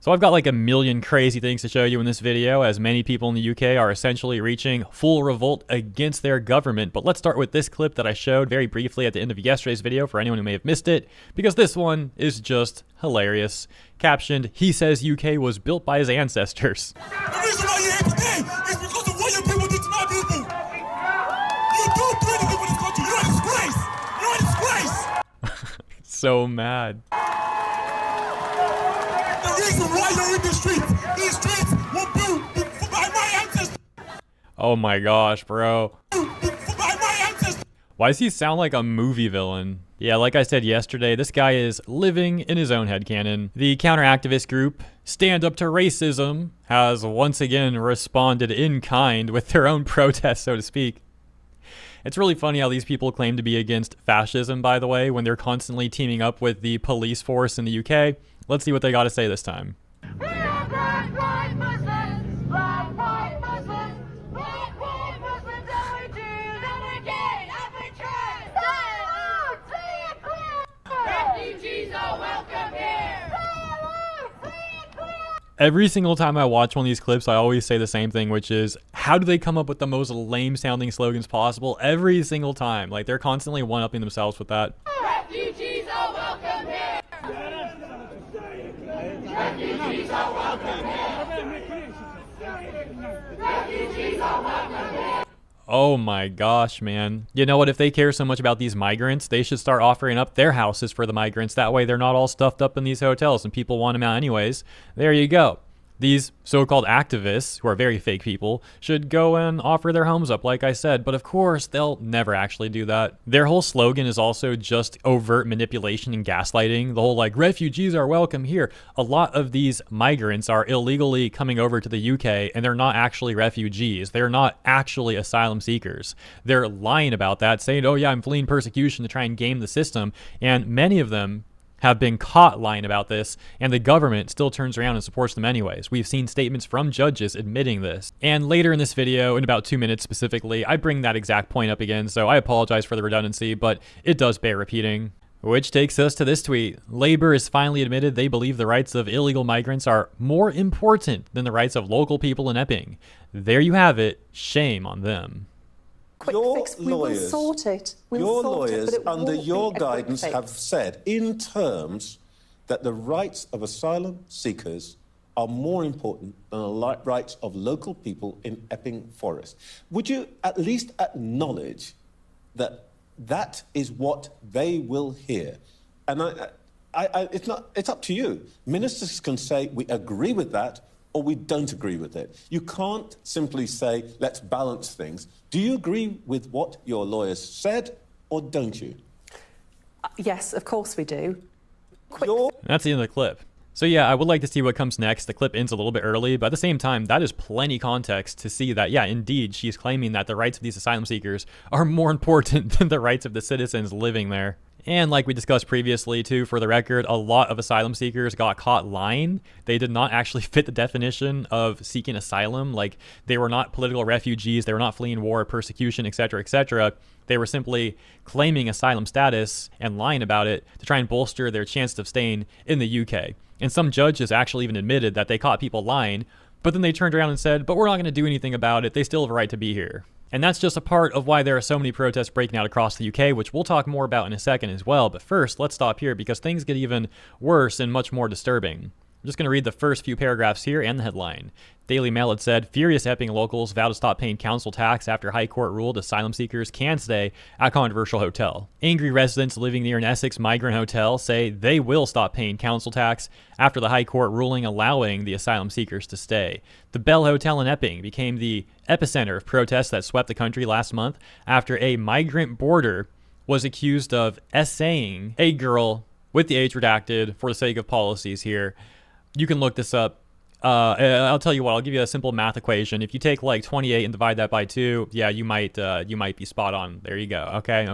So I've got like a million crazy things to show you in this video, as many people in the UK are essentially reaching full revolt against their government. But let's start with this clip that I showed very briefly at the end of yesterday's video for anyone who may have missed it, because this one is just hilarious. Captioned, "He says UK was built by his ancestors." The reason why you're here today is because of what your people did to my people. You don't do anything for this country. You're a disgrace. You're a disgrace. So mad. The reason why you're in the streets, these streets were built by my ancestors. Oh my gosh, bro. By my ancestors. Why does he sound like a movie villain? Yeah, like I said yesterday, this guy is living in his own headcanon. The counter-activist group, Stand Up to Racism, has once again responded in kind with their own protest, so to speak. It's really funny how these people claim to be against fascism, by the way, when they're constantly teaming up with the police force in the UK. Let's see what they got to say this time. We are black, white Muslims, black, white Muslims, black, white Muslims, and we choose, and we gain, and we try. Say it loud, say it clear. Refugees are welcome here. Say it loud, say it clear. Every single time I watch one of these clips, I always say the same thing, which is, how do they come up with the most lame sounding slogans possible every single time? Like, they're constantly one-upping themselves with that. Refugees are welcome here. Refugees are welcome here. Refugees are welcome here. Oh my gosh, man. You know what? If they care so much about these migrants, they should start offering up their houses for the migrants. That way they're not all stuffed up in these hotels and people want them out anyways. There you go. These so-called activists, who are very fake people, should go and offer their homes up, like I said. But of course, they'll never actually do that. Their whole slogan is also just overt manipulation and gaslighting. The whole, like, refugees are welcome here. A lot of these migrants are illegally coming over to the UK, and they're not actually refugees. They're not actually asylum seekers. They're lying about that, saying, oh yeah, I'm fleeing persecution to try and game the system. And many of them have been caught lying about this, and the government still turns around and supports them anyways. We've seen statements from judges admitting this. And later in this video, in about 2 minutes specifically, I bring that exact point up again, so I apologize for the redundancy, but it does bear repeating. Which takes us to this tweet. Labour has finally admitted they believe the rights of illegal migrants are more important than the rights of local people in Epping. There you have it. Shame on them. Quick fix. We will sort it. Your sort lawyers, it, under your be a quick guidance, fix. have said in terms that the rights of asylum seekers are more important than the rights of local people in Epping Forest. Would you at least acknowledge that that is what they will hear? And it's up to you. Ministers can say, we agree with that, or we don't agree with it. You can't simply say, let's balance things. Do you agree with what your lawyers said, or don't you? Yes, of course we do. That's the end of the clip. So yeah, I would like to see what comes next. The clip ends a little bit early, but at the same time, that is plenty context to see that, yeah, indeed, she's claiming that the rights of these asylum seekers are more important than the rights of the citizens living there. And like we discussed previously too, for the record, a lot of asylum seekers got caught lying. They did not actually fit the definition of seeking asylum. Like, they were not political refugees. They were not fleeing war, persecution, etc., etc. They were simply claiming asylum status and lying about it to try and bolster their chances of staying in the UK. And some judges actually even admitted that they caught people lying, but then they turned around and said, but we're not going to do anything about it. They still have a right to be here. And that's just a part of why there are so many protests breaking out across the UK, which we'll talk more about in a second as well. But first, let's stop here because things get even worse and much more disturbing. I'm just going to read the first few paragraphs here and the headline. Daily Mail had said, furious Epping locals vow to stop paying council tax after High Court ruled asylum seekers can stay at controversial hotel. Angry residents living near an Essex migrant hotel say they will stop paying council tax after the High Court ruling allowing the asylum seekers to stay. The Bell Hotel in Epping became the epicenter of protests that swept the country last month after a migrant boarder was accused of essaying a girl with the age redacted for the sake of policies here. You can look this up. I'll tell you what, I'll give you a simple math equation. If you take like 28 and divide that by 2, yeah, you might be spot on. There you go. Okay.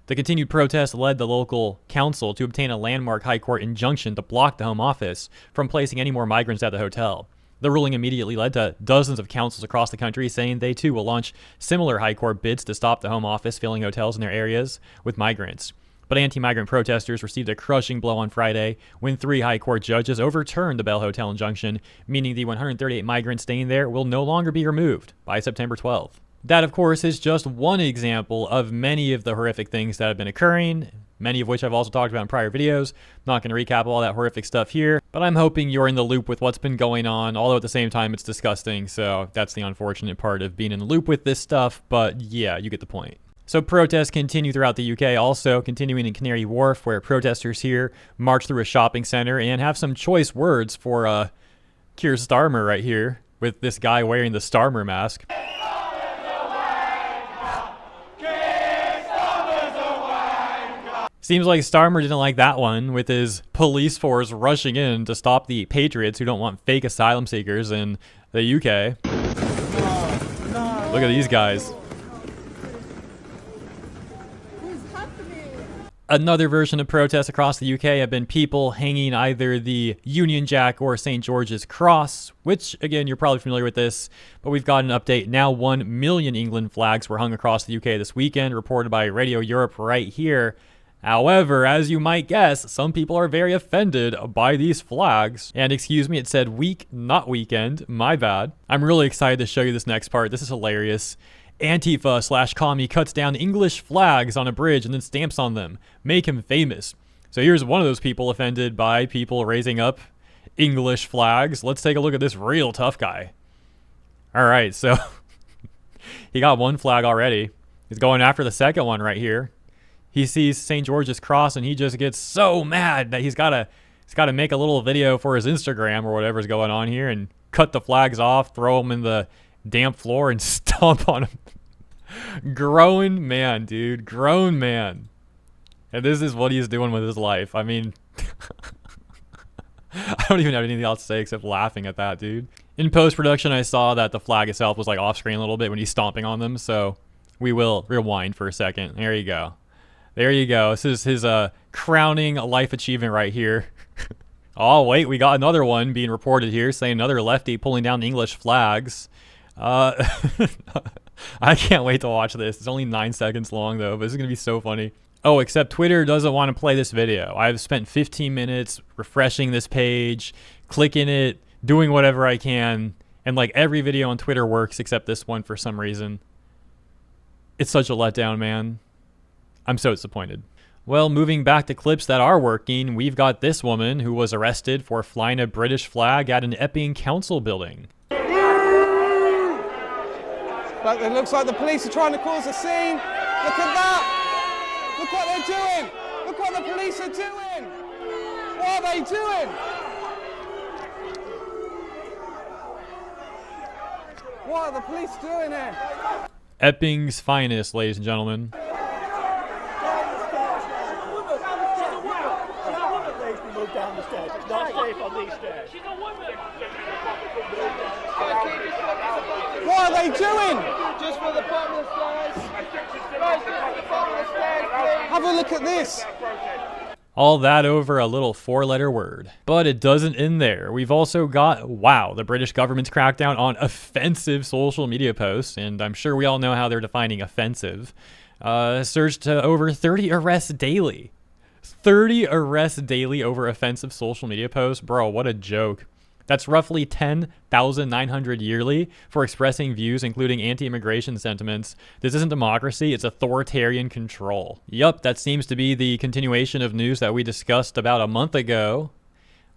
The continued protest led the local council to obtain a landmark high court injunction to block the Home Office from placing any more migrants at the hotel. The ruling immediately led to dozens of councils across the country saying they too will launch similar high court bids to stop the Home Office filling hotels in their areas with migrants. But anti-migrant protesters received a crushing blow on Friday when 3 high court judges overturned the Bell Hotel injunction, meaning the 138 migrants staying there will no longer be removed by September 12th. That, of course, is just one example of many of the horrific things that have been occurring, many of which I've also talked about in prior videos. Not going to recap all that horrific stuff here, but I'm hoping you're in the loop with what's been going on, although at the same time it's disgusting, so that's the unfortunate part of being in the loop with this stuff, but yeah, you get the point. So protests continue throughout the UK, also continuing in Canary Wharf, where protesters here march through a shopping center and have some choice words for Keir Starmer right here, with this guy wearing the Starmer mask. Seems like Starmer didn't like that one, with his police force rushing in to stop the Patriots who don't want fake asylum seekers in the UK. Look at these guys. Another version of protests across the UK have been people hanging either the Union Jack or St. George's Cross, which, again, you're probably familiar with this, but we've got an update. Now 1 million England flags were hung across the UK this weekend, reported by Radio Europe right here. However, as you might guess, some people are very offended by these flags. And excuse me, it said week, not weekend. My bad. I'm really excited to show you this next part. This is hilarious. Antifa/commie cuts down English flags on a bridge and then stamps on them. Make him famous. So here's one of those people offended by people raising up English flags. Let's take a look at this real tough guy. All right, so he got 1 flag already. He's going after the second one right here. He sees St. George's Cross and he just gets so mad that he's got to make a little video for his Instagram or whatever's going on here and cut the flags off, throw them in the damp floor and stomp on them. Grown man, dude. Grown man. And this is what he's doing with his life. I mean, I don't even have anything else to say except laughing at that, dude. In post-production, I saw that the flag itself was like off-screen a little bit when he's stomping on them, so we will rewind for a second. There you go. There you go. This is his crowning life achievement right here. Oh, wait, we got another one being reported here saying another lefty pulling down English flags. I can't wait to watch this. It's only 9 seconds long, though, but this is going to be so funny. Oh, except Twitter doesn't want to play this video. I've spent 15 minutes refreshing this page, clicking it, doing whatever I can, and like every video on Twitter works except this one for some reason. It's such a letdown, man. I'm so disappointed. Well, moving back to clips that are working, we've got this woman who was arrested for flying a British flag at an Epping council building. But it looks like the police are trying to cause a scene. Look at that! Look what they're doing! Look what the police are doing! What are they doing? What are the police doing here? Epping's finest, ladies and gentlemen. Down the stairs. It's not safe on these stairs. She's a woman. What are they doing? Just for the bottom of the stairs. Guys, just for the bottom of the stairs, please. Have a look at this. All that over a little 4-letter word. But it doesn't end there. We've also got, wow, the British government's crackdown on offensive social media posts, and I'm sure we all know how they're defining offensive, surged to over 30 arrests daily. 30 arrests daily over offensive social media posts? Bro, what a joke. That's roughly 10,900 yearly for expressing views including anti-immigration sentiments. This isn't democracy, it's authoritarian control. Yup, that seems to be the continuation of news that we discussed about a month ago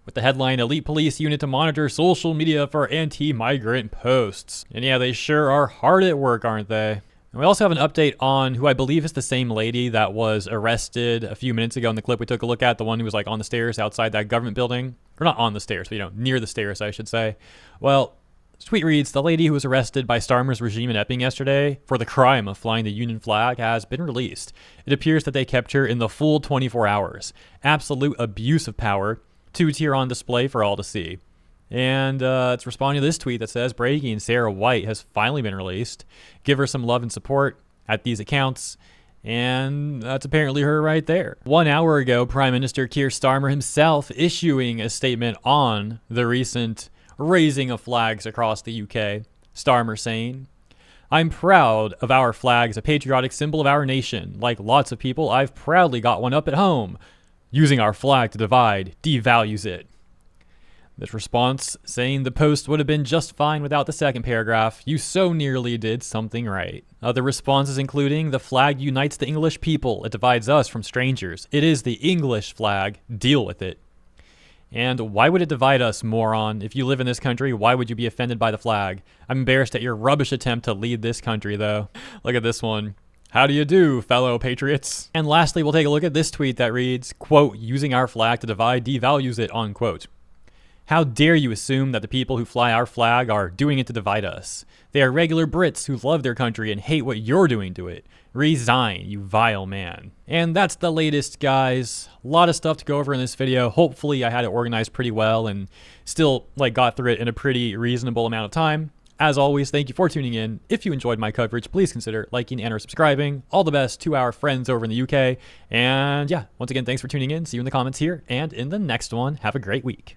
with the headline, Elite Police Unit to Monitor Social Media for Anti-Migrant Posts. And yeah, they sure are hard at work, aren't they? And we also have an update on who I believe is the same lady that was arrested a few minutes ago in the clip we took a look at, the one who was like on the stairs outside that government building. Or not on the stairs, but you know, near the stairs, I should say. Well, tweet reads, the lady who was arrested by Starmer's regime in Epping yesterday for the crime of flying the Union flag has been released. It appears that they kept her in the full 24 hours. Absolute abuse of power. 2-tier on display for all to see. And it's responding to this tweet that says, breaking, Sarah White has finally been released. Give her some love and support at these accounts. And that's apparently her right there. 1 hour ago, Prime Minister Keir Starmer himself issuing a statement on the recent raising of flags across the UK. Starmer saying, I'm proud of our flag as a patriotic symbol of our nation. Like lots of people, I've proudly got one up at home. Using our flag to divide devalues it. This response saying the post would have been just fine without the second paragraph. You so nearly did something right. Other responses including, the flag unites the English people. It divides us from strangers. It is the English flag. Deal with it. And why would it divide us, moron? If you live in this country, why would you be offended by the flag? I'm embarrassed at your rubbish attempt to lead this country, though. Look at this one. How do you do, fellow patriots? And lastly, we'll take a look at this tweet that reads, quote, using our flag to divide devalues it, unquote. How dare you assume that the people who fly our flag are doing it to divide us? They are regular Brits who love their country and hate what you're doing to it. Resign, you vile man. And that's the latest, guys. A lot of stuff to go over in this video. Hopefully I had it organized pretty well and still got through it in a pretty reasonable amount of time. As always, thank you for tuning in. If you enjoyed my coverage, please consider liking and or subscribing. All the best to our friends over in the UK. And yeah, once again, thanks for tuning in. See you in the comments here and in the next one. Have a great week.